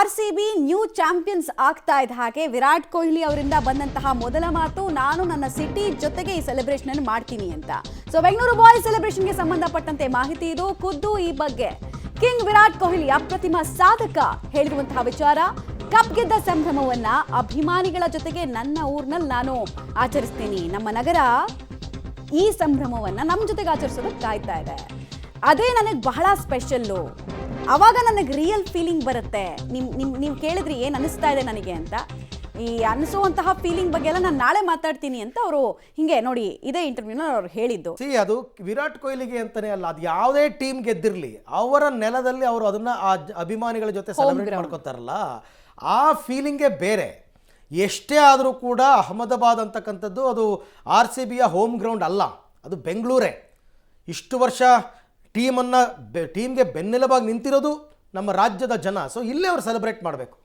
RCB new champions ಆಗ್ತಾ ಇದ್ದ ಹಾಗೆ ವಿರಾಟ್ ಕೊಹ್ಲಿ ಅವರಿಂದ ಬಂದಂತಹ ಮೊದಲ ಮಾತು, ನಾನು ನನ್ನ ಸಿಟಿ ಜೊತೆಗೆ ಈ ಸೆಲೆಬ್ರೇಷನ್ ಅನ್ನು ಮಾಡ್ತೀನಿ ಅಂತ. ಸೊ ಬೆಂಗಳೂರು ಬಾಯ್ಸ್ ಸೆಲೆಬ್ರೇಷನ್ಗೆ ಸಂಬಂಧಪಟ್ಟಂತೆ ಮಾಹಿತಿ ಇದು. ಖುದ್ದು ಈ ಬಗ್ಗೆ ಕಿಂಗ್ ವಿರಾಟ್ ಕೊಹ್ಲಿ ಅಪ್ರತಿಮ ಸಾಧಕ ಹೇಳಿರುವಂತಹ ವಿಚಾರ. ಕಪ್ ಗೆದ್ದ ಸಂಭ್ರಮವನ್ನ ಅಭಿಮಾನಿಗಳ ಜೊತೆಗೆ ನನ್ನ ಊರಿನಲ್ಲಿ ನಾನು ಆಚರಿಸ್ತೀನಿ. ನಮ್ಮ ನಗರ ಈ ಸಂಭ್ರಮವನ್ನ ನಮ್ಮ ಜೊತೆಗೆ ಆಚರಿಸೋದಕ್ಕೆ ಕಾಯ್ತಾ ಇದೆ. ಅದೇ ನನಗೆ ಬಹಳ ಸ್ಪೆಷಲ್ಲು. ಅವಾಗ ನನಗೆ ರಿಯಲ್ ಫೀಲಿಂಗ್ ಬರುತ್ತೆ. ನೀವು ಕೇಳಿದ್ರಿ ಏನು ಅನಿಸ್ತಾ ಇದೆ ನನಗೆ ಅಂತ. ಈ ಅನಿಸುವಂತಹ ಫೀಲಿಂಗ್ ಬಗ್ಗೆ ಎಲ್ಲ ನಾನು ನಾಳೆ ಮಾತಾಡ್ತೀನಿ ಅಂತ ಅವರು ಹಿಂಗೆ ನೋಡಿ ಇದೇ ಇಂಟರ್ವ್ಯೂನ ಅವ್ರು ಹೇಳಿದ್ದು. ಅದು ವಿರಾಟ್ ಕೊಹ್ಲಿಗೆ ಅಂತಾನೆ ಅಲ್ಲ, ಅದು ಯಾವುದೇ ಟೀಮ್ ಗೆದ್ದಿರಲಿ ಅವರ ನೆಲದಲ್ಲಿ ಅವರು ಅದನ್ನ ಆ ಅಭಿಮಾನಿಗಳ ಜೊತೆ ಸೆಲೆಬ್ರೇಟ್ ಮಾಡ್ಕೋತಾರಲ್ಲ, ಆ ಫೀಲಿಂಗೇ ಬೇರೆ. ಎಷ್ಟೇ ಆದರೂ ಕೂಡ ಅಹಮದಾಬಾದ್ ಅಂತಕ್ಕಂಥದ್ದು ಅದು RCBಯ ಹೋಮ್ ಗ್ರೌಂಡ್ ಅಲ್ಲ, ಅದು ಬೆಂಗಳೂರೇ. ಇಷ್ಟು ವರ್ಷ ಟೀಮ್ಗೆ ಬೆನ್ನೆಲುಬಾಗಿ ನಿಂತಿರೋದು ನಮ್ಮ ರಾಜ್ಯದ ಜನ. ಸೊ ಇಲ್ಲೇ ಅವ್ರು ಸೆಲೆಬ್ರೇಟ್ ಮಾಡಬೇಕು.